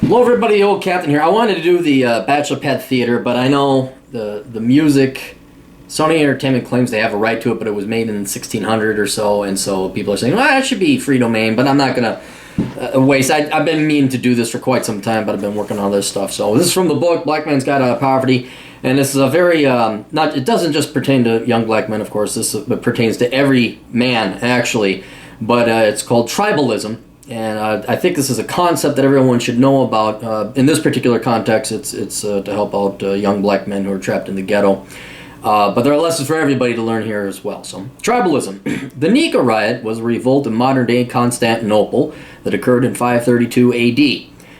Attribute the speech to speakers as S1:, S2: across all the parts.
S1: Hello everybody, old Captain here. I wanted to do the Bachelor Pad Theater, but I know the music, Sony Entertainment claims they have a right to it, but it was made in 1600 or so, and so people are saying, well, it should be free domain, but I'm not going to waste. I've been meaning to do this for quite some time, but I've been working on this stuff. So this is from the book, Black Man's Guide to Poverty, and this is a very, it doesn't just pertain to young black men, of course, this pertains to every man, actually, but it's called Tribalism. And I think this is a concept that everyone should know about. In this particular context, it's to help out young black men who are trapped in the ghetto. But there are lessons for everybody to learn here as well. So, Tribalism. The Nika riot was a revolt in modern-day Constantinople that occurred in 532 AD.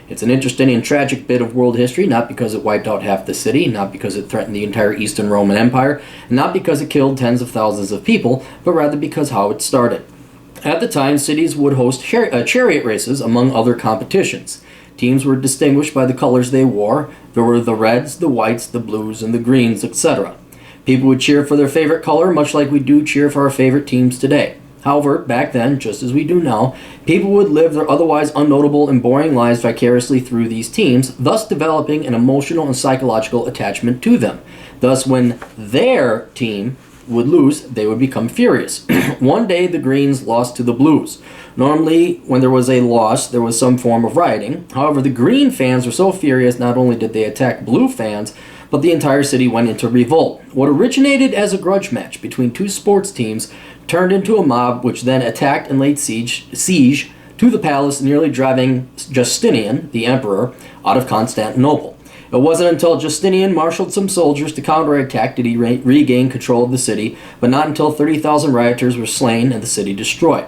S1: It's an interesting and tragic bit of world history, not because it wiped out half the city, not because it threatened the entire Eastern Roman Empire, and not because it killed tens of thousands of people, but rather because how it started. At the time, cities would host chariot races, among other competitions. Teams were distinguished by the colors they wore. There were the reds, the whites, the blues, and the greens, etc. People would cheer for their favorite color, much like we do cheer for our favorite teams today. However, back then, just as we do now, people would live their otherwise unnotable and boring lives vicariously through these teams, thus developing an emotional and psychological attachment to them. Thus, when their team would lose, they would become furious. One day, the Greens lost to the Blues. Normally, when there was a loss, there was some form of rioting. However, the Green fans were so furious, not only did they attack Blue fans, but the entire city went into revolt. What originated as a grudge match between two sports teams turned into a mob, which then attacked and laid siege to the palace, nearly driving Justinian, the emperor, out of Constantinople. It wasn't until Justinian marshaled some soldiers to counterattack did he regain control of the city, but not until 30,000 rioters were slain and the city destroyed.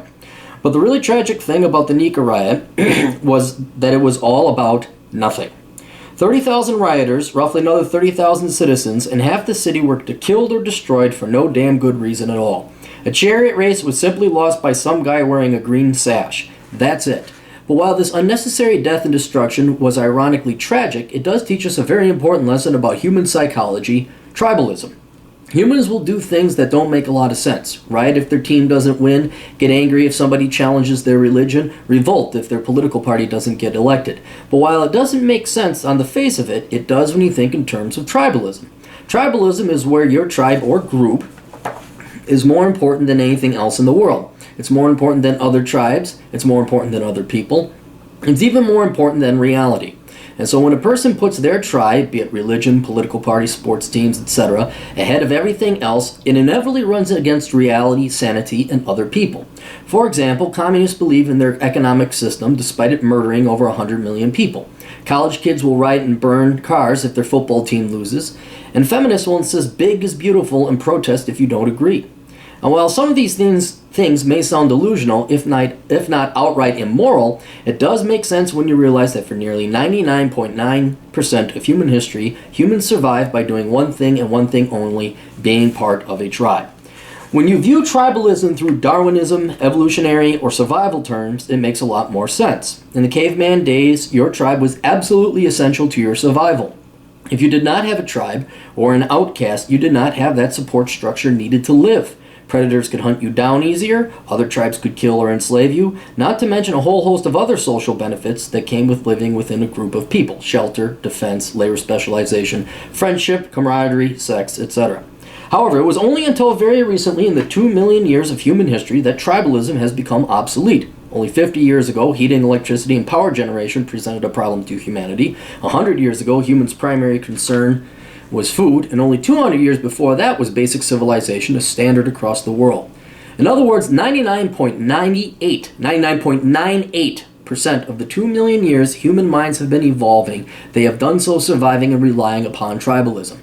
S1: But the really tragic thing about the Nika riot was that it was all about nothing. 30,000 rioters, roughly another 30,000 citizens, and half the city were killed or destroyed for no damn good reason at all. A chariot race was simply lost by some guy wearing a green sash. That's it. But while this unnecessary death and destruction was ironically tragic, it does teach us a very important lesson about human psychology, tribalism. Humans will do things that don't make a lot of sense. Riot if their team doesn't win, get angry if somebody challenges their religion, revolt if their political party doesn't get elected. But while it doesn't make sense on the face of it, it does when you think in terms of tribalism. Tribalism is where your tribe or group is more important than anything else in the world. It's more important than other tribes. It's more important than other people. It's even more important than reality. And so when a person puts their tribe, be it religion, political parties, sports teams, etc., ahead of everything else, it inevitably runs against reality, sanity, and other people. For example, communists believe in their economic system despite it murdering over 100 million people. College kids will riot and burn cars if their football team loses. And feminists will insist big is beautiful and protest if you don't agree. And while some of these things may sound delusional, if not outright immoral, it does make sense when you realize that for nearly 99.9% of human history, humans survive by doing one thing and one thing only, being part of a tribe. When you view tribalism through Darwinism, evolutionary, or survival terms, it makes a lot more sense. In the caveman days, your tribe was absolutely essential to your survival. If you did not have a tribe, or an outcast, you did not have that support structure needed to live. Predators could hunt you down easier, other tribes could kill or enslave you, not to mention a whole host of other social benefits that came with living within a group of people: shelter, defense, labor specialization, friendship, camaraderie, sex, etc. However, it was only until very recently in the 2 million years of human history that tribalism has become obsolete. Only 50 years ago, heating, electricity, and power generation presented a problem to humanity. 100 years ago, humans' primary concern was food, and only 200 years before that was basic civilization, a standard across the world. In other words, 99.98% of the 2 million years human minds have been evolving, they have done so surviving and relying upon tribalism.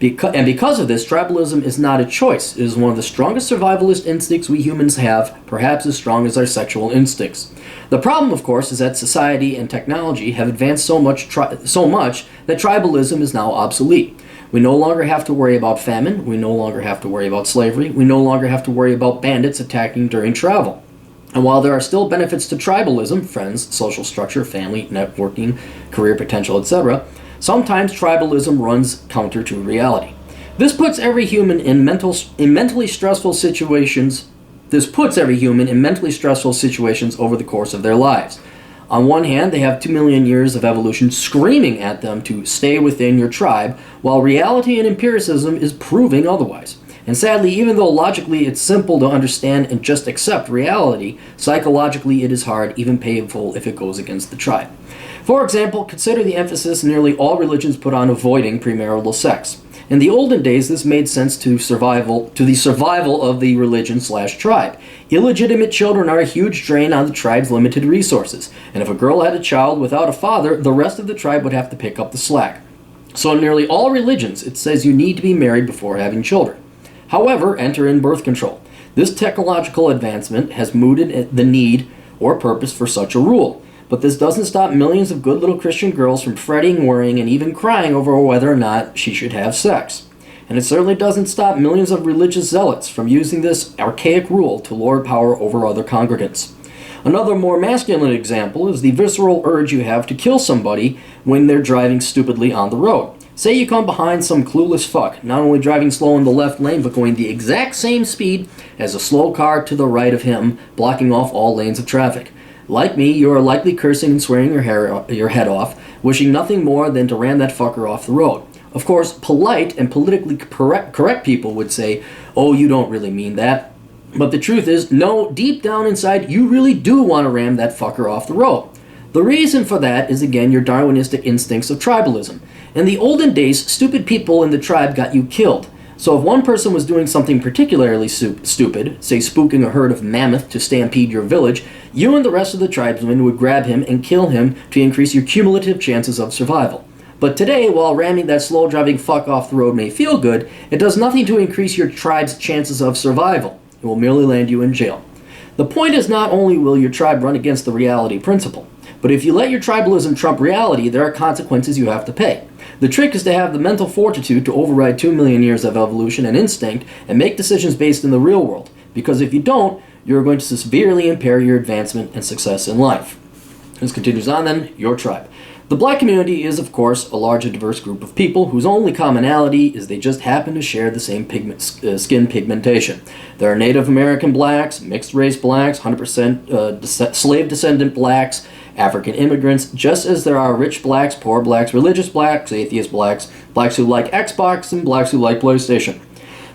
S1: And because of this, tribalism is not a choice. It is one of the strongest survivalist instincts we humans have, perhaps as strong as our sexual instincts. The problem, of course, is that society and technology have advanced so much that tribalism is now obsolete. We no longer have to worry about famine. We no longer have to worry about slavery. We no longer have to worry about bandits attacking during travel. And while there are still benefits to tribalism, friends, social structure, family, networking, career potential, etc., sometimes tribalism runs counter to reality. This puts every human in mentally stressful situations over the course of their lives. On one hand, they have 2 million years of evolution screaming at them to stay within your tribe, while reality and empiricism is proving otherwise. And sadly, even though logically it's simple to understand and just accept reality, psychologically it is hard, even painful, if it goes against the tribe. For example, consider the emphasis nearly all religions put on avoiding premarital sex. In the olden days, this made sense to the survival of the religion/tribe. Illegitimate children are a huge drain on the tribe's limited resources, and if a girl had a child without a father, the rest of the tribe would have to pick up the slack. So in nearly all religions, it says you need to be married before having children. However, enter in birth control. This technological advancement has mooted the need or purpose for such a rule. But this doesn't stop millions of good little Christian girls from fretting, worrying, and even crying over whether or not she should have sex. And it certainly doesn't stop millions of religious zealots from using this archaic rule to lord power over other congregants. Another more masculine example is the visceral urge you have to kill somebody when they're driving stupidly on the road. Say you come behind some clueless fuck, not only driving slow in the left lane, but going the exact same speed as a slow car to the right of him, blocking off all lanes of traffic. Like me, you are likely cursing and swearing your head off, wishing nothing more than to ram that fucker off the road. Of course, polite and politically correct people would say, "Oh, you don't really mean that." But the truth is, no, deep down inside, you really do want to ram that fucker off the road. The reason for that is, again, your Darwinistic instincts of tribalism. In the olden days, stupid people in the tribe got you killed. So if one person was doing something particularly stupid, say spooking a herd of mammoth to stampede your village, you and the rest of the tribesmen would grab him and kill him to increase your cumulative chances of survival. But today, while ramming that slow-driving fuck off the road may feel good, it does nothing to increase your tribe's chances of survival. It will merely land you in jail. The point is, not only will your tribe run against the reality principle, but if you let your tribalism trump reality, there are consequences you have to pay. The trick is to have the mental fortitude to override 2 million years of evolution and instinct and make decisions based in the real world, because if you don't, you're going to severely impair your advancement and success in life. This continues on then, your tribe. The black community is, of course, a large and diverse group of people whose only commonality is they just happen to share the same skin pigmentation. There are Native American blacks, mixed-race blacks, 100% slave descendant blacks, African immigrants, just as there are rich blacks, poor blacks, religious blacks, atheist blacks, blacks who like Xbox, and blacks who like PlayStation.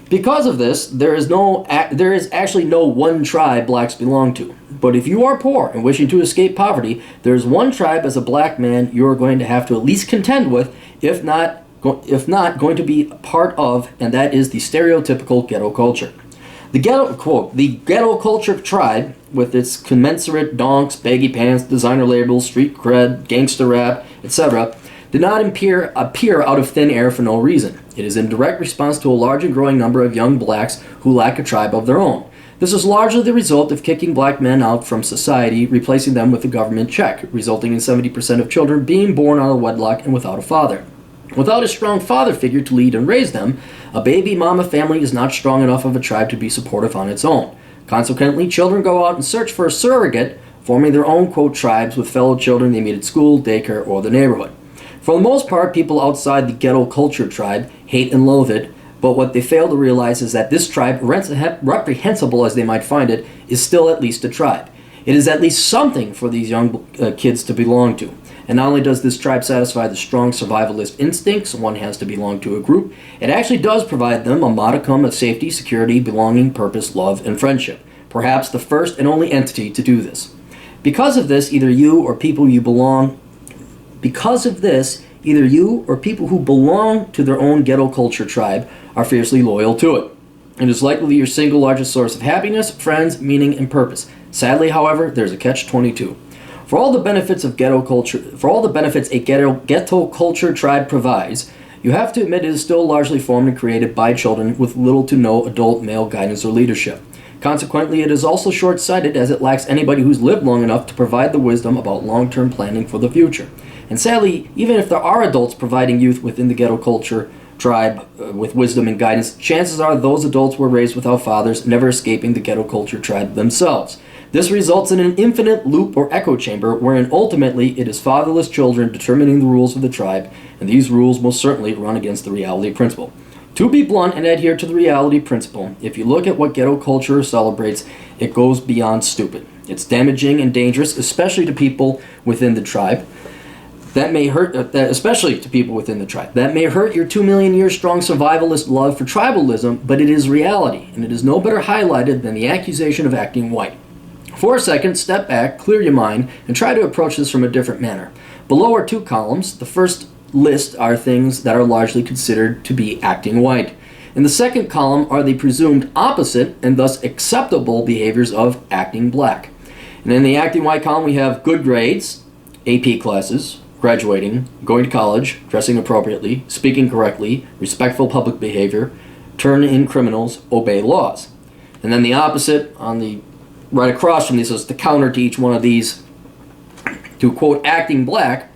S1: Because of this, there is actually no one tribe blacks belong to. But if you are poor and wishing to escape poverty, there is one tribe as a black man you are going to have to at least contend with, if not going to be a part of, and that is the stereotypical ghetto culture. The ghetto culture tribe, with its commensurate donks, baggy pants, designer labels, street cred, gangster rap, etc., did not appear out of thin air for no reason. It is in direct response to a large and growing number of young blacks who lack a tribe of their own. This is largely the result of kicking black men out from society, replacing them with a government check, resulting in 70% of children being born out of wedlock and without a father. Without a strong father figure to lead and raise them, a baby mama family is not strong enough of a tribe to be supportive on its own. Consequently, children go out and search for a surrogate, forming their own, quote, tribes with fellow children they meet at school, daycare, or the neighborhood. For the most part, people outside the ghetto culture tribe hate and loathe it, but what they fail to realize is that this tribe, reprehensible as they might find it, is still at least a tribe. It is at least something for these young kids to belong to. And not only does this tribe satisfy the strong survivalist instincts one has to belong to a group, it actually does provide them a modicum of safety, security, belonging, purpose, love, and friendship. Perhaps the first and only entity to do this. Because of this, either you or people who belong to their own ghetto culture tribe are fiercely loyal to it. It is likely your single largest source of happiness, friends, meaning, and purpose. Sadly, however, there's a catch-22. For all the benefits a ghetto culture tribe provides, you have to admit it is still largely formed and created by children with little to no adult male guidance or leadership. Consequently, it is also short-sighted as it lacks anybody who's lived long enough to provide the wisdom about long-term planning for the future. And sadly, even if there are adults providing youth within the ghetto culture tribe with wisdom and guidance, chances are those adults were raised without fathers, never escaping the ghetto culture tribe themselves. This results in an infinite loop or echo chamber wherein ultimately it is fatherless children determining the rules of the tribe, and these rules most certainly run against the reality principle. To be blunt and adhere to the reality principle, if you look at what ghetto culture celebrates, it goes beyond stupid. It's damaging and dangerous, especially to people within the tribe. That may hurt, especially to people within the tribe. That may hurt your 2 million year strong survivalist love for tribalism, but it is reality, and it is no better highlighted than the accusation of acting white. For a second, step back, clear your mind, and try to approach this from a different manner. Below are 2 columns. The first list are things that are largely considered to be acting white. In the second column are the presumed opposite and thus acceptable behaviors of acting black. And in the acting white column, we have good grades, AP classes, graduating, going to college, dressing appropriately, speaking correctly, respectful public behavior, turn in criminals, obey laws. And then the opposite on the right across from these is the counter to each one of these. To quote acting black,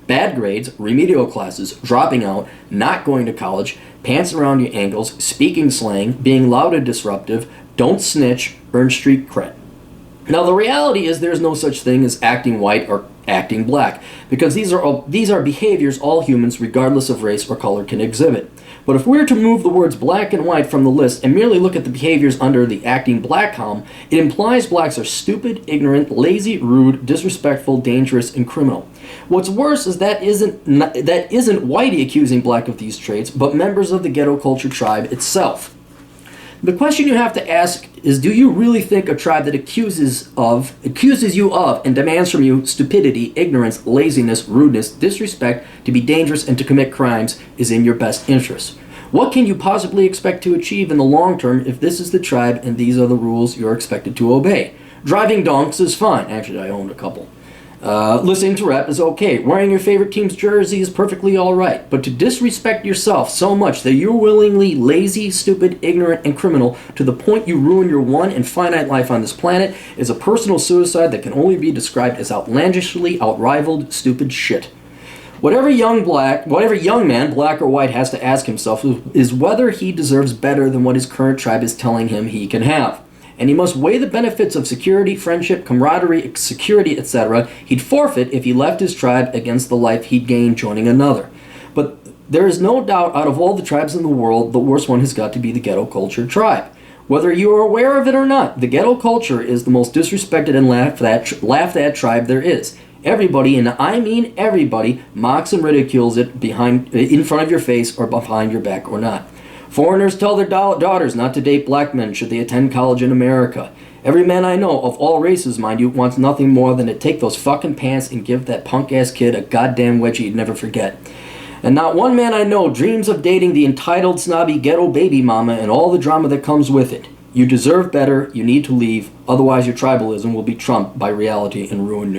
S1: bad grades, remedial classes, dropping out, not going to college, pants around your ankles, speaking slang, being loud and disruptive, don't snitch, earn street cred. Now the reality is there's no such thing as acting white or acting black, because these are behaviors all humans, regardless of race or color, can exhibit. But if we were to remove the words black and white from the list and merely look at the behaviors under the acting black column, it implies blacks are stupid, ignorant, lazy, rude, disrespectful, dangerous, and criminal. What's worse is that isn't whitey accusing black of these traits, but members of the ghetto culture tribe itself. The question you have to ask is, do you really think a tribe that accuses you of and demands from you stupidity, ignorance, laziness, rudeness, disrespect, to be dangerous and to commit crimes is in your best interest? What can you possibly expect to achieve in the long term if this is the tribe and these are the rules you're expected to obey? Driving donks is fine. Actually, I owned a couple. Listening to rap is okay. Wearing your favorite team's jersey is perfectly alright. But to disrespect yourself so much that you're willingly lazy, stupid, ignorant, and criminal to the point you ruin your one and finite life on this planet is a personal suicide that can only be described as outlandishly outrivaled stupid shit. Whatever young man, black or white, has to ask himself is whether he deserves better than what his current tribe is telling him he can have. And he must weigh the benefits of security, friendship, camaraderie, security, etc. he'd forfeit if he left his tribe against the life he'd gain joining another. But there is no doubt out of all the tribes in the world, the worst one has got to be the ghetto culture tribe. Whether you are aware of it or not, the ghetto culture is the most disrespected and laughed at tribe there is. Everybody, and I mean everybody, mocks and ridicules it in front of your face or behind your back or not. Foreigners tell their daughters not to date black men should they attend college in America. Every man I know, of all races, mind you, wants nothing more than to take those fucking pants and give that punk-ass kid a goddamn wedgie he'd never forget. And not one man I know dreams of dating the entitled, snobby ghetto baby mama and all the drama that comes with it. You deserve better, you need to leave, otherwise your tribalism will be trumped by reality and ruin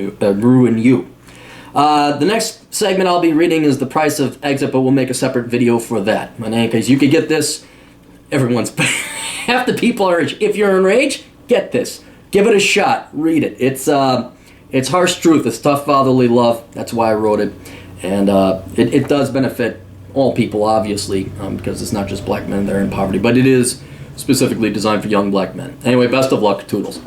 S1: you. The next segment I'll be reading is the price of exit, but we'll make a separate video for that. In any case, you could get this. Half the people are, if you're enraged, get this. Give it a shot. Read it. It's harsh truth. It's tough fatherly love. That's why I wrote it. And it does benefit all people, obviously, because it's not just black men that are in poverty, but it is specifically designed for young black men. Anyway, best of luck. Toodles.